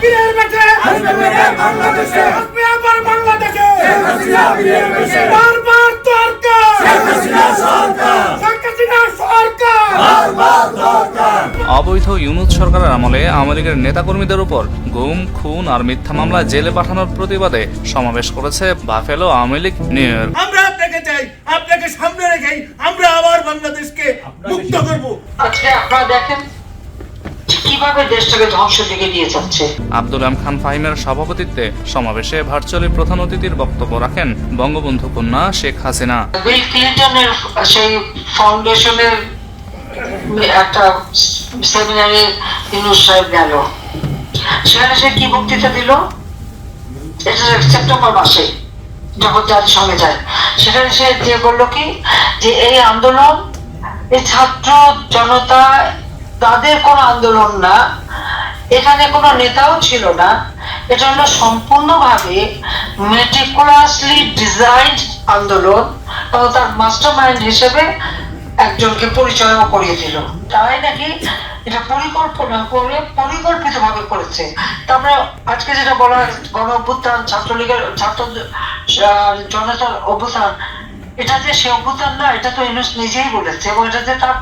বীরের বেশে আসবে বাংলাদেশে আসবে আবার বাংলাদেশে বারবার দরকার শেখ হাসিনা সরকার অবৈধ ইউনূস সরকারের আমলে আওয়ামী লীগের নেতাকর্মীদের উপর গুম, খুন আর মিথ্যা মামলায় জেলে পাঠানোর প্রতিবাদে সমাবেশ করেছে buffalo Awami League new York. আমরা আপনাকে চাই, আপনাকে সামনে রেখেই আমরা আবার বাংলাদেশকে মুক্ত করব। আজকে আপনারা দেখেন কিভাবে দেশটাকে ধ্বংসের দিকে নিয়ে যাচ্ছে। আব্দুল আম খান ফাহিমের সভাপতিত্বে সমাবেশে ভার্চুয়ালি প্রধান অতিথির বক্তব্য রাখেন বঙ্গবন্ধু কন্যা শেখ হাসিনা। বিল ক্লিন্টনের সেই ফাউন্ডেশনের একটা সেমিনারে ইউনূস সাহেব গেল, সেখানে সে কি বক্তৃতা দিল, এটা সেপ্টেম্বর মাসে যখন জাতিসংঘে যায়, সেখানে সে যে বললো কি যে এই আন্দোলন, এই ছাত্র জনতা তাদের কোনো আন্দোলন না, এখানে কোনো নেতাও ছিল না, এটা হলো সম্পূর্ণভাবে মেটিকুলাসলি ডিজাইনড আন্দোলন এবং তার মাস্টার মাইন্ড হিসেবে একজনকে পরিচয়ও করিয়ে দিল। তাই নাকি এটা পরিকল্পনা করে পরিকল্পিতভাবে করেছে। তারপরে আজকে যেটা বলা গণ অভ্যুত্থান, ছাত্রলীগের ছাত্র জনতার অভ্যুত্থান, এটা যে সে অভ্যুত্থান না, এটা তো ইউনূস নিজেই বলেছে, এবং এটা যে তার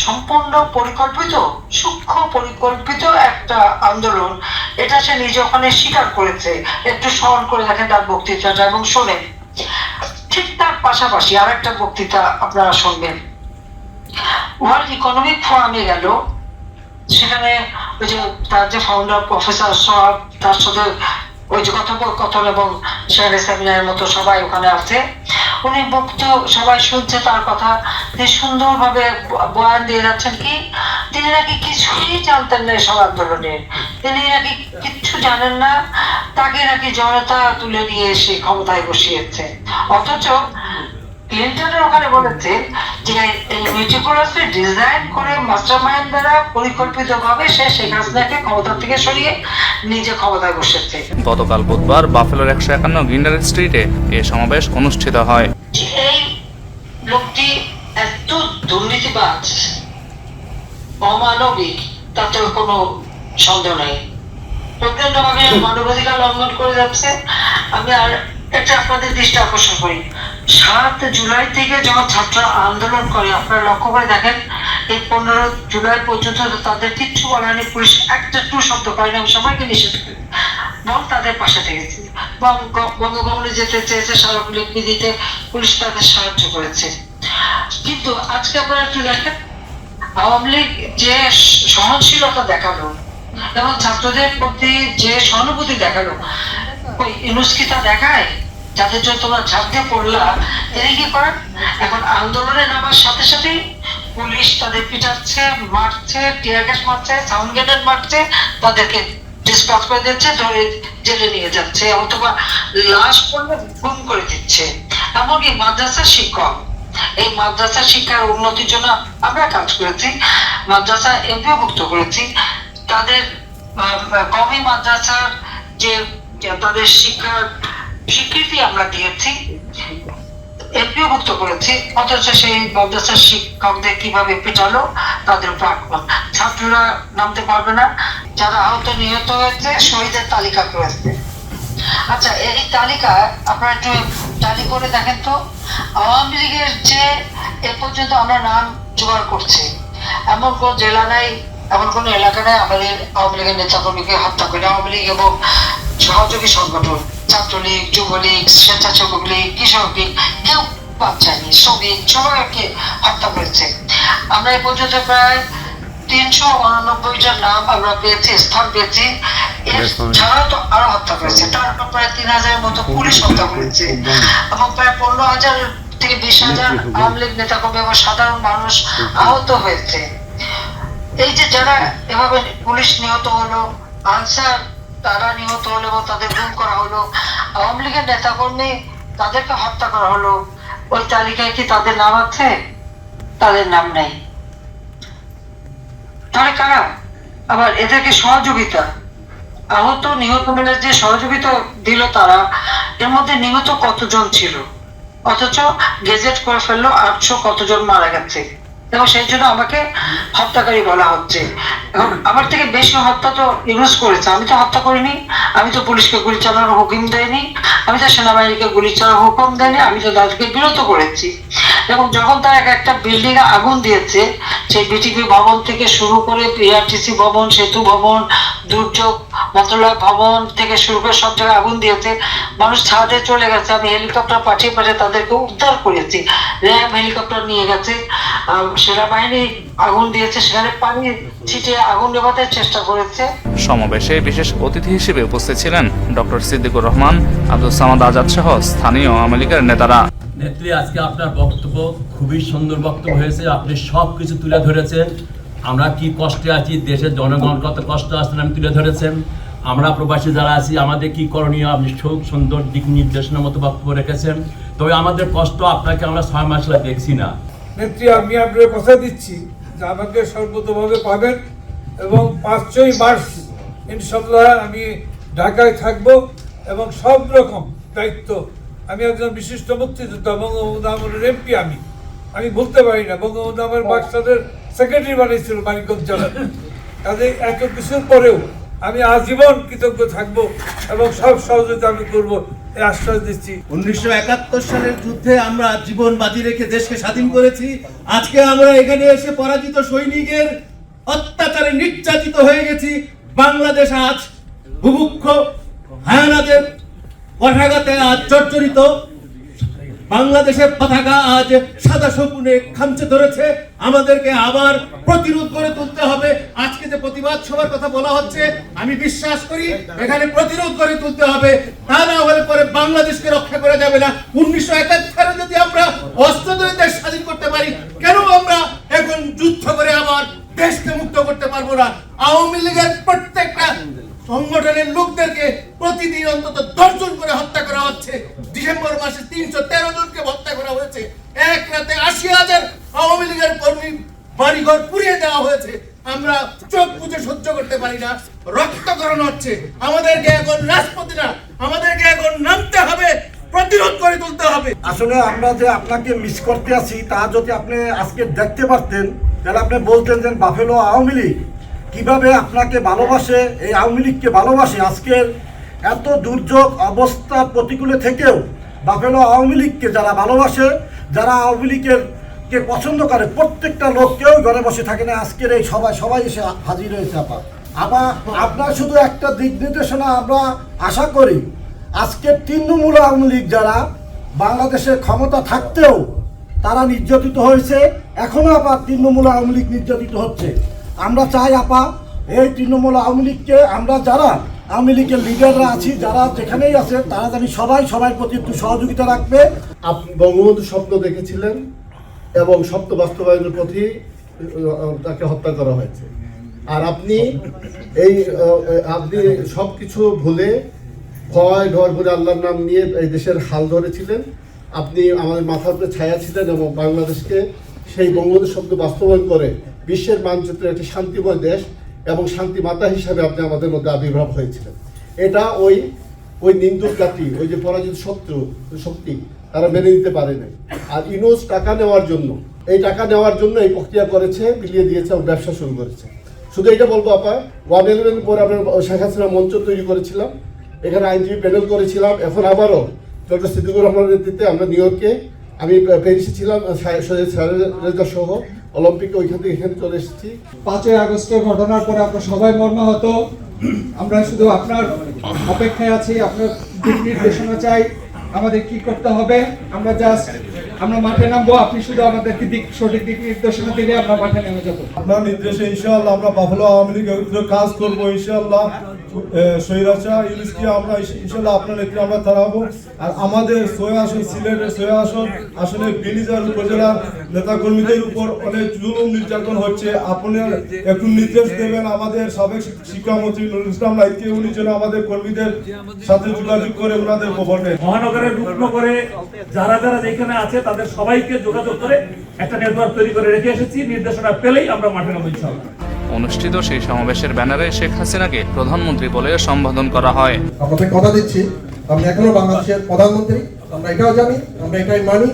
সম্পূর্ণ পরিকল্পিত, সূক্ষ্ম পরিকল্পিত একটা আন্দোলন, এটা সে নিজে ওখানে স্বীকার করেছে। একটু স্মরণ করে দেখেন তার বক্তৃতাটা এবং শোনেন। ঠিক তার পাশাপাশি আর একটা বক্তৃতা আপনারা শুনবেন। ওয়ার্ল্ড ইকোনমিক ফোরামে গেল, সেখানে ওই যে তার যে ফাউন্ডার প্রফেসর সাহেব, তার সাথে ওই যে কথোপকথন এবং সেখানে সেমিনারের মতো সবাই ওখানে আছে। উনি সবাই শুনছে তার কথা, তিনি সুন্দরভাবে বয়ান দিয়ে যাচ্ছেন কি তিনি নাকি কিছুই জানতেন না এসব আন্দোলনের, তিনি নাকি কিচ্ছু জানেন না, তাকে নাকি জনতা তুলে নিয়ে এসে ক্ষমতায় বসিয়েছে। অথচ ক্লিন্টনের ওখানে বলেছে যে এই মেটিকুলাসলি ডিজাইন করে মাস্টারমাইন্ড দ্বারা পরিকল্পিতভাবে সে শেখ হাসিনাকে ক্ষমতা থেকে সরিয়ে নিজে ক্ষমতায় বসেছে। গতকাল বুধবার বাফেলোর 151 গিন্ডার স্ট্রিটে এ সমাবেশ অনুষ্ঠিত হয়। এই লোকটি এত দুর্নীতিবাজ, অমানবিক, তাতে কোনো সন্দেহ নেই, প্রত্যেকভাবে মানবাধিকার লঙ্ঘন করে যাচ্ছে। আমি আর এটা আপনাদের দৃষ্টি আকর্ষণ করি, 7 জুলাই থেকে যখন ছাত্র আন্দোলন করে, আপনারা লক্ষ্য করে দেখেন এই 15 জুলাই পর্যন্ত তাদের কিচ্ছু বলা হয়নি, পুলিশ একটা টু শব্দ করেনি, সবাইকে নিষেধ করে বল তাদের পাশে থেকেছে। বঙ্গভবনে যেতে চেয়েছে স্মারকলিপি দিতে, পুলিশ তাদের সাহায্য করেছে। কিন্তু আজকে আপনারা একটু দেখেন আওয়ামী লীগ যে সহনশীলতা দেখালো এবং ছাত্রদের প্রতি যে সহানুভূতি দেখালো, ওই ইউনূস কি তা দেখায়? যাদের জন্য তোমরা ঝাঁপ দিয়ে পড়লা, তিনি কি করেন? এখন আন্দোলনে নামার সাথে সাথেই পুলিশ তাদের পিটাচ্ছে, মারছে, টিয়ার গ্যাস মারছে, সাউন্ড গ্রেনেড মারছে, তাদেরকে ডিসপাস করে দিচ্ছে, ধরে জেলে নিয়ে যাচ্ছে, অথবা লাশ পড়লে গুম করে দিচ্ছে। এমনকি মাদ্রাসার শিক্ষক, এই মাদ্রাসা শিক্ষার উন্নতির জন্য আমরা কাজ করেছি, মাদ্রাসা এমপিওভুক্ত করেছি, তাদের কওমি মাদ্রাসার যে তাদের শিক্ষার স্বীকৃতি আমরা দিয়েছি, এমপিওভুক্ত করেছি। অথচ সেই মাদ্রাসার শিক্ষকদের কিভাবে পেটালো, তাদের উপর আক্রমণ। ছাত্ররা নামতে পারবে না, যারা আহত নিহত হয়েছে শহীদের তালিকা করেছে। আচ্ছা, এই তালিকা আপনারা একটু টালি করে দেখেন তো, আওয়ামী লীগের যে এ পর্যন্ত আমরা নাম জোগাড় করছি, এমন কোন জেলা নাই, এমন কোন এলাকা নাই আওয়ামী লীগের নেতাকর্মীকে হত্যা করে আওয়ামী লীগ এবং সহযোগী সংগঠন, ছাত্রলীগ, যুবলীগ, স্বেচ্ছাসেবক লীগ, কৃষক লীগ, কেউ বাদ যায়নি, শ্রমিক সবাইকে হত্যা করেছে। আমরা এ পর্যন্ত প্রায় 389টার নাম আমরা পেয়েছি, স্থান পেয়েছি। এছাড়াও তো আরো হত্যা করেছে, তারপর প্রায় 3000-এর মতো পুলিশ হত্যা করেছে, এবং প্রায় 15,000 থেকে 20,000 আওয়ামী লীগ নেতাকর্মী এবং সাধারণ মানুষ আহত হয়েছে। এই যে যারা এভাবে পুলিশ নিহত হলো, আনসার তারা নিহত হলো এবং তাদের গুম করা হলো, আওয়ামী লীগের নেতাকর্মী তাদেরকে হত্যা করা হলো, ওই তালিকায় কি তাদের নাম আছে? তাদের নাম নেই। তাহলে কারা? আবার এদেরকে সহযোগিতা, আহত নিহত মিলে যে সহযোগিতা দিল তারা, এর মধ্যে নিহত কতজন ছিল? অথচ গেজেট করে ফেললো 800 কতজন মারা গেছে। এবং সেই জন্য আমাকে হত্যাকারী বলা হচ্ছে। এখন আমার থেকে বেশি হত্যা তো ইউজ করেছে, আমি তো হত্যা করিনি, আমি তো পুলিশকে গুলি চালানোর হুকুম দেয়নি, আমি তো সেনাবাহিনীকে গুলি চালানোর হুকুম দেয়নি, আমি তো তাদেরকে বিরত করেছি। এবং যখন তারা একটা বিল্ডিং এ আগুন দিয়েছে, সেই বিটিপি ভবন থেকে শুরু করে পিআরটিসি ভবন, সেতু ভবন, দুর্যোগ মন্ত্রণালয় ভবন থেকে শুরু করে সব জায়গায় আগুন দিয়েছে, মানুষ ছাদে চলে গেছে, আমি হেলিকপ্টার পাঠিয়ে তাদেরকে উদ্ধার করেছি, র্যাব হেলিকপ্টার নিয়ে গেছে, সেনাবাহিনী আগুন দিয়েছে, সেখানে পানি ছিটিয়ে আগুন নেভাতে চেষ্টা করেছে। সমাবেশে বিশেষ অতিথি হিসেবে উপস্থিত ছিলেন ডক্টর সিদ্দিকুর রহমান, আব্দুল সামাদ আজাদ সহ স্থানীয় আওয়ামী লীগের নেতারা। নেত্রী, আজকে আপনার বক্তব্য খুবই সুন্দর বক্তব্য হয়েছে, আপনি সব কিছু তুলে ধরেছেন। আমরা কি কষ্টে আছি, দেশের জনগণ কত কষ্ট আছেন আমি তুলে ধরেছেন। আমরা প্রবাসী যারা আছি আমাদের কি করণীয় আপনি খুব সুন্দর দিক নির্দেশনার মতো বক্তব্য রেখেছেন। তবে আমাদের কষ্ট আপনাকে আমরা 6 মাস ধরে দেখছি না। নেত্রী, আমি আপনার কথা দিচ্ছি যে আমাকে সর্বতভাবে পাবেন এবং 5-6 মাস ইনশাল্লাহ আমি ঢাকায় থাকব এবং সব রকম দায়িত্ব, আমি একজন বিশিষ্ট মুক্তিযোদ্ধা, বঙ্গবন্ধু আমলের এমপি, আমি বলতে পারি না, বঙ্গবন্ধু আমার বাক্সাদের সেক্রেটারি বানিয়েছিল মানিকগঞ্জ জেলার, কাজে এত কিছুর পরেও আমি আজীবন কৃতজ্ঞ থাকব এবং সব সহযোগিতা আমি করবো, এই আশ্বাস দিচ্ছি। 1971 সালের যুদ্ধে আমরা জীবন বাজি রেখে দেশকে স্বাধীন করেছি। আজকে আমরা এখানে এসে পরাজিত সৈনিকের অত্যাচারে নির্যাতিত হয়ে গেছি। বাংলাদেশ আজ বুভুক্ষ হায়ানাদের পতাকাতে আজ জর্জরিত। বাংলাদেশের পতাকা আজ সাদা শকুনে খামচে ধরেছে। আমাদেরকে আবার প্রতিরোধ করে তুলতে হবে। আজকে যে প্রতিবাদ সভার কথা বলা হচ্ছে, আমি বিশ্বাস করি এখানে প্রতিরোধ করে তুলতে হবে, তা না হলে পরে বাংলাদেশকে রক্ষা করা যাবে না। 1971 যদি আমরা অস্ত্র ধরে দেশ স্বাধীন করতে পারি, কেন আমরা এখন যুদ্ধ করে আবার দেশকে মুক্ত করতে পারবো না? আওয়ামী লীগের প্রত্যেকটা সংগঠনের লোকদেরকে প্রতিদিন অন্তত 10 জন করে হত্যা করা হচ্ছে। ডিসেম্বর মাসে 313 জনকে হত্যা করা হয়েছে। এক রাতে 80,000 আওয়ামী লীগের কর্মী বাড়িঘর পুড়িয়ে দেওয়া হয়েছে। আমরা চোখ বুজে সহ্য করতে পারি না। রক্তকরণ হচ্ছে। আমাদেরকে এখন রাজপথে না, আমাদেরকে এখন নামতে হবে, প্রতিরোধ করে তুলতে হবে। আসলে আমরা যে আপনাকে মিস করতে আছি, তা যদি আপনি আজকে দেখতে পারতেন, তাহলে আপনি বলতেন যে বাফেলো আওয়ামী লীগ কিভাবে আপনাকে ভালোবাসে, এই আওয়ামী লীগকে ভালোবাসে। আজকের এত দুর্যোগ অবস্থা প্রতিকূলে থেকেও বাফেলো আওয়ামী লীগকে যারা ভালোবাসে, যারা আওয়ামী লীগের কে পছন্দ করে, প্রত্যেকটা লোক কেউ ঘরে বসে থাকে না। আজকের এই সবাই এসে হাজির হয়েছে। আপনার শুধু একটা দিক নির্দেশনা আমরা আশা করি, আজকের তৃণমূল আওয়ামী লীগ যারা বাংলাদেশের ক্ষমতা থাকতেও তারা নির্যাতিত হয়েছে, এখনো আবার তৃণমূল আওয়ামী লীগ নির্যাতিত হচ্ছে। আমরা চাই এই তৃণমূল আওয়ামী লীগকে, আমরা যারা আওয়ামী লীগের লিডাররা আছি, যারা যেখানেই আছে, তারা জানি সবার প্রতি একটু সহযোগিতা রাখবে। আপনি বঙ্গবন্ধু স্বপ্ন দেখেছিলেন এবং স্বপ্ন বাস্তবায়নের প্রতি তাকে হত্যা করা হয়েছে। আর আপনি সব কিছু ভুলে ভয় ডর করে আল্লাহর নাম নিয়ে এই দেশের হাল ধরেছিলেন। আপনি আমাদের মাথার উপরে ছায়া ছিলেন এবং বাংলাদেশকে সেই বঙ্গবন্ধু স্বপ্ন বাস্তবায়ন করে বিশ্বের মানচিত্রে একটি শান্তিময় দেশ এবং শান্তি মাতা হিসাবে আপনি আমাদের মধ্যে আবির্ভাব হয়েছিলেন। এটা ওই নিন্দুক জাতি, ওই যে পরাজিত শক্তি, তারা মেনে নিতে পারে নাই। আর ইউনূস টাকা নেওয়ার জন্য এই প্রক্রিয়া করেছে, বিলিয়ে দিয়েছে এবং ব্যবসা শুরু করেছে। শুধু এটা বলবো, 111 পরে আমরা শেখ হাসিনা মঞ্চ তৈরি করেছিলাম, এখানে আইনজীবী প্যানেল করেছিলাম। এখন আবারও ডক্টর সিদ্দিকুর রহমানের নেতৃত্বে আমরা নিউ ইয়র্কে, আমি প্যারিসে ছিলাম সহ অলিম্পিকে, ওইখান থেকে এখানে চলে এসেছি। 5ই আগস্টের ঘটনার পরে আমরা সবাই মর্মাহত। আমরা শুধু আপনার অপেক্ষায় আছি, আপনার দিক নির্দেশনা চাই আমাদের কি করতে হবে। আমরা মাঠে নামবো, আপনি শুধু আমাদেরকে সঠিক দিক নির্দেশনা দিলে আমরা মাঠে নেমে যাবো। আপনার নির্দেশে ইনশাআল্লাহ আমরা বাফেলো আওয়ামী লীগের বিরুদ্ধে কাজ করবো। ইনশাআল্লাহ স্বৈরাচার ইউনূসকে আমরা ইনশাআল্লাহ আপনার নেতৃত্বে আমরা তাড়াবো। আর আমাদের সিলেটের 6 আসন আসলে বিলিজার উপজেলার নেতাকর্মীদের উপর অনেক জুলুম নির্যাতন হচ্ছে। আপনি একটু নির্দেশ দেবেন আমাদের সাবেক শিক্ষামন্ত্রী নুরুল ইসলাম নাইককে, উনি যেন আমাদের কর্মীদের সাথে যোগাযোগ করে ওনাদের খবরে মহানগরের রূপনগরে যারা যেখানে আছে তাদের সবাইকে যোগাযোগ করে একটা নেটওয়ার্ক তৈরি করে রেখে এসেছি। নির্দেশনা পেলেই আমরা মাঠে নামব ইনশাআল্লাহ। অনুষ্ঠিত সেই সমাবেশের ব্যানারে শেখ হাসিনাকে প্রধানমন্ত্রী বলে সম্বোধন করা হয়। আপনাদের কথা দিচ্ছি, আমরা এখনো বাংলাদেশের প্রধানমন্ত্রী, আমরা এটাও জানি, আমরা এটাই মানি।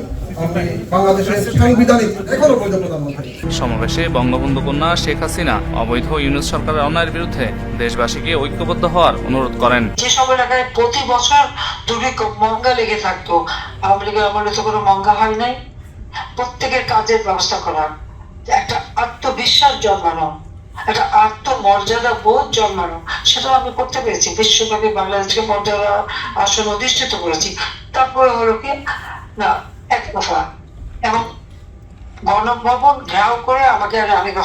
আমি বাংলাদেশের সাংবিধানিক এখনো বৈধ প্রধানমন্ত্রী। সমাবেশে বঙ্গবন্ধু কন্যা শেখ হাসিনা অবৈধ ইউনূস সরকারের অন্যায়ের বিরুদ্ধে দেশবাসীকে ঐক্যবদ্ধ হওয়ার অনুরোধ করেন। যেসব এলাকায় প্রতি বছর দুর্ভিক্ষ মঙ্গা লেগে থাকতো, আওয়ামী লীগের আমলে তো কোনো মঙ্গা হয় নাই। প্রত্যেকের কাজের ব্যবস্থা করা, একটা আত্মবিশ্বাস জন্মানো, একটা আত্মমর্যাদা বোধ জন্মানো, সেটা আমি করতে পেরেছি। বিশ্বব্যাপী বাংলাদেশকে মর্যাদা আসন অধিষ্ঠিত করেছি। তারপরে হলো কি না, এক দফা এবং গণভবন ঘেরাও করে আমাকে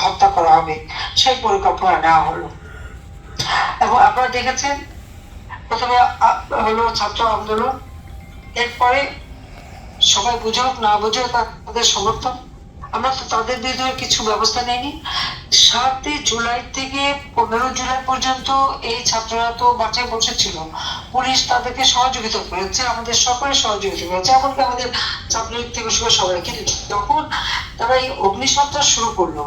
হত্যা করা হবে, সেই পরিকল্পনা নেওয়া হলো। এবং আপনারা দেখেছেন প্রথমে হলো ছাত্র আন্দোলন, এরপরে সবাই বুঝুক না বুঝুক তাদের সমর্থন, আমরা তো তাদের বিরুদ্ধে কিছু ব্যবস্থা নেইনি। 7 জুলাই থেকে 15 জুলাই পর্যন্ত এই ছাত্ররা তো বাঁচায় বসেছিল, পুলিশ তাদেরকে সহযোগিতা করেছে, আমাদের সকলে সহযোগিতা করেছে, এমনকি আমাদের ছাত্রলীগ থেকে শুরু সবাই। কিন্তু যখন তারা এই অগ্নিসন্ত্রাস শুরু করলো,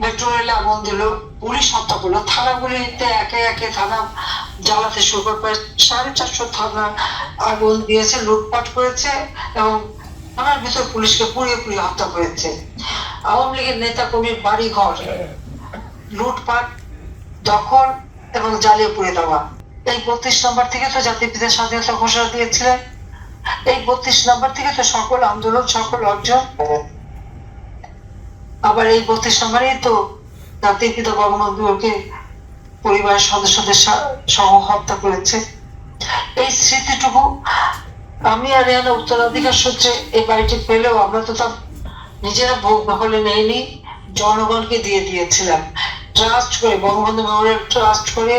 মেট্রো রেলে আগুন দিল, পুলিশ হত্যা করলো, থানাগুলিতে একে একে থানা জ্বালাতে শুরু করে, প্রায় 450 থানা আগুন দিয়েছে, লুটপাট করেছে এবং থানার ভিতর পুলিশকে পুড়িয়ে পুড়িয়ে হত্যা করেছে। আওয়ামী লীগের নেতা কর্মীর বাড়ি ঘর লুটপাট, দখল এবং জ্বালিয়ে পুড়ে দেওয়া। এই 32 নম্বর থেকে তো জাতির পিতা স্বাধীনতা ঘোষণা দিয়েছিলেন, এই 32 নম্বর থেকে তো সকল আন্দোলন, সকল অর্জন। আবার এই 32 নম্বরেই তো জাতির পিতা বঙ্গবন্ধুকে পরিবারের সদস্যদের সহ হত্যা করেছে। এই স্মৃতিটুকু আমি আর রেহানা উত্তরাধিকার সূত্রে এই বাড়িটি পেলেও আমরা তো তার নিজেরা ভোগ দখলে নেইনি, জনগণকে দিয়ে দিয়েছিলাম ট্রাস্ট করে, বঙ্গবন্ধু মেমোরিয়াল ট্রাস্ট করে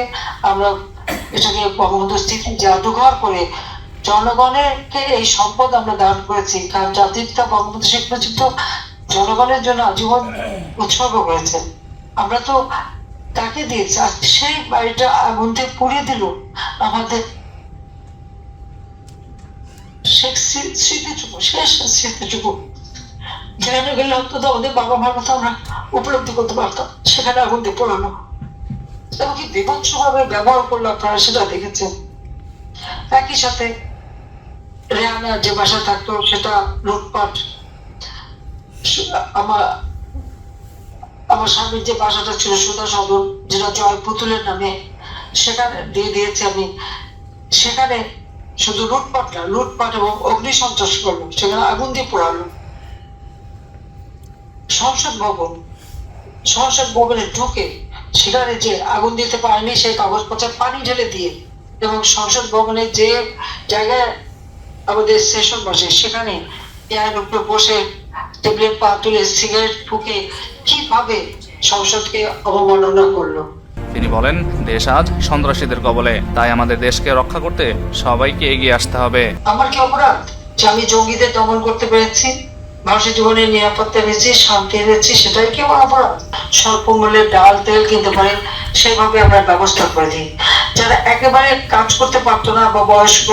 আমরা এটাকে বঙ্গবন্ধু স্মৃতি জাদুঘর করে জনগণেরকে এই সম্পদ আমরা দান করেছি। কারণ জাতির পিতা বঙ্গবন্ধু শেখ মুজিব তো জনগণের জন্য আজীবন উৎসর্গ করেছেন, আমরা তো তাকে দিয়েছি। আর সেই বাড়িটা আগুন দিয়ে পুড়িয়ে দিল আমাদের স্মৃতিটুকু, শেষ স্মৃতিটুকু, যেখানে গেলে অন্তত আমাদের বাবা মার কথা আমরা উপলব্ধি করতে পারতাম, সেখানে আগুন দিয়ে পোড়ানো এবং কি বিভৎস ভাবে ব্যবহার করলো, আপনারা সেটা দেখেছেন। একই সাথে রেহানা যে বাসা থাকতো সেটা লুটপাট, আমার স্বামীর যে বাসাটা ছিল সুধা সদন, যেটা জয় পুতুলের নামে, সেখানে দিয়ে দিয়েছি আমি। সেখানে শুধু লুটপাট না, লুটপাট এবং অগ্নিসন্ত্রাস করলো, সেখানে আগুন দিয়ে পোড়ালো। সংসদ ভবনে ঢুকে সেখানে যে আগুন দিতে পারেনি সেই কাগজপত্র পানি ঢেলে দিয়ে, এবং সংসদ ভবনে যে জায়গায় আমাদের সেশন বসে সেখানে এর উপরে বসে টেবিলের পা তুলে সিগারেট ফুঁকে কিভাবে সংসদকে অবমাননা করলো। তিনি বলেন, দেশ আজ সন্ত্রাসীদের কবলে, তাই আমাদের দেশকে রক্ষা করতে সবাইকে এগিয়ে আসতে হবে। আমার কি অপরাধ যে আমি জঙ্গিদের দমন করতে পেরেছি, মানুষের জীবনের নিরাপত্তা এনেছি, শান্তি এনেছি, সেটাই কি আমার অপরাধ? স্বল্প মূল্যে ডাল তেল কিনতে পারে সেইভাবে আমরা ব্যবস্থা করে দিই। যারা একেবারে কাজ করতে পারতো না বা বয়স্ক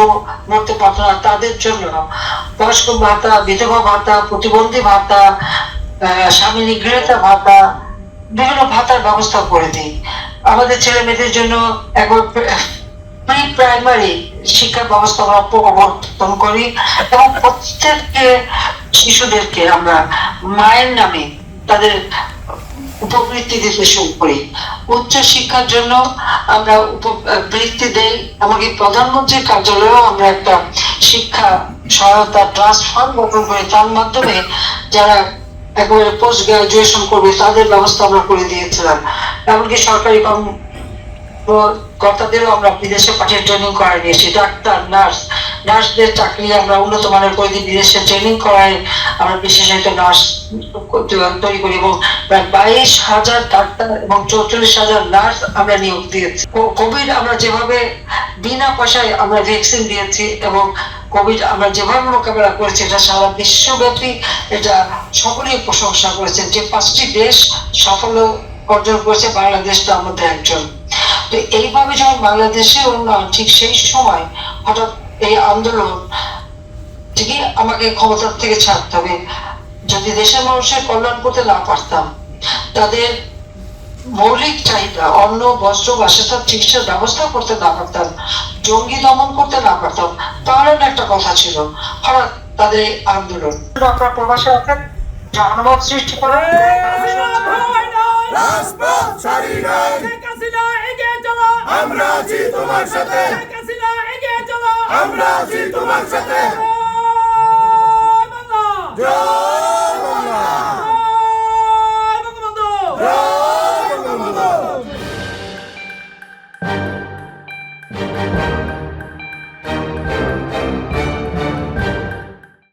মরতে পারতো না তাদের জন্য বয়স্ক ভাতা, বিধবা ভাতা, প্রতিবন্ধী ভাতা, স্বামী নিগৃহীতা ভাতা, বিভিন্ন ভাতার ব্যবস্থা করে দিই। আমাদের ছেলে মেয়েদের জন্য একবার প্রি প্রাইমারি শিক্ষা ব্যবস্থা আমরা প্রবর্তন করি এবং প্রত্যেককে শিশুদেরকে আমরা মায়ের নামে তাদের উপবৃত্তি দিতে শুরু করি। উচ্চ শিক্ষার জন্য আমরা উপবৃত্তি দেই, এমনকি প্রধানমন্ত্রীর কার্যালয়েও আমরা একটা শিক্ষা সহায়তা ট্রাস্ট ফান্ড গঠন করি, তার মাধ্যমে যারা একেবারে পোস্ট গ্রাজুয়েশন করবে তাদের ব্যবস্থা আমরা করে দিয়েছিলাম। এমনকি সরকারি কর্তাদেরও আমরা বিদেশে পাঠিয়ে ট্রেনিং করাই নিয়েছি। ডাক্তার, নার্সদের চাকরি আমরা উন্নত মানের করে দিই, বিদেশে ট্রেনিং করাই আমরা বিশেষায়িত নার্স তৈরি করি এবং প্রায় 22,000 ডাক্তার এবং 44,000 নার্স আমরা নিয়োগ দিয়েছি। কোভিড আমরা যেভাবে বিনা পয়সায় আমরা ভ্যাকসিন দিয়েছি এবং কোভিড আমরা যেভাবে মোকাবেলা করেছি, এটা সারা বিশ্বব্যাপী এটা সকলেই প্রশংসা করেছে। যে 5টি দেশ সাফল্য অর্জন করেছে, বাংলাদেশ তার মধ্যে একজন। তো এইভাবে যখন বাংলাদেশে উন্নয়ন, ঠিক সেই সময় হঠাৎ এই আন্দোলন থেকে আমাকে ক্ষমতার থেকে ছাড়তে হবে। যদি দেশের মানুষের কল্যাণ করতে না পারতাম, তাদের মৌলিক চাহিদা অন্ন, বস্ত্র, বাসস্থান, চিকিৎসার ব্যবস্থা করতে না পারতাম, জঙ্গি দমন করতে না পারতাম, তাহলে একটা কথা ছিল। হঠাৎ তাদের এই আন্দোলন। আপনার প্রবাসে অর্থাৎ জনমত সৃষ্টি করা আমরা আছি তোমার সাথে, আমরা আছি তোমার সাথে।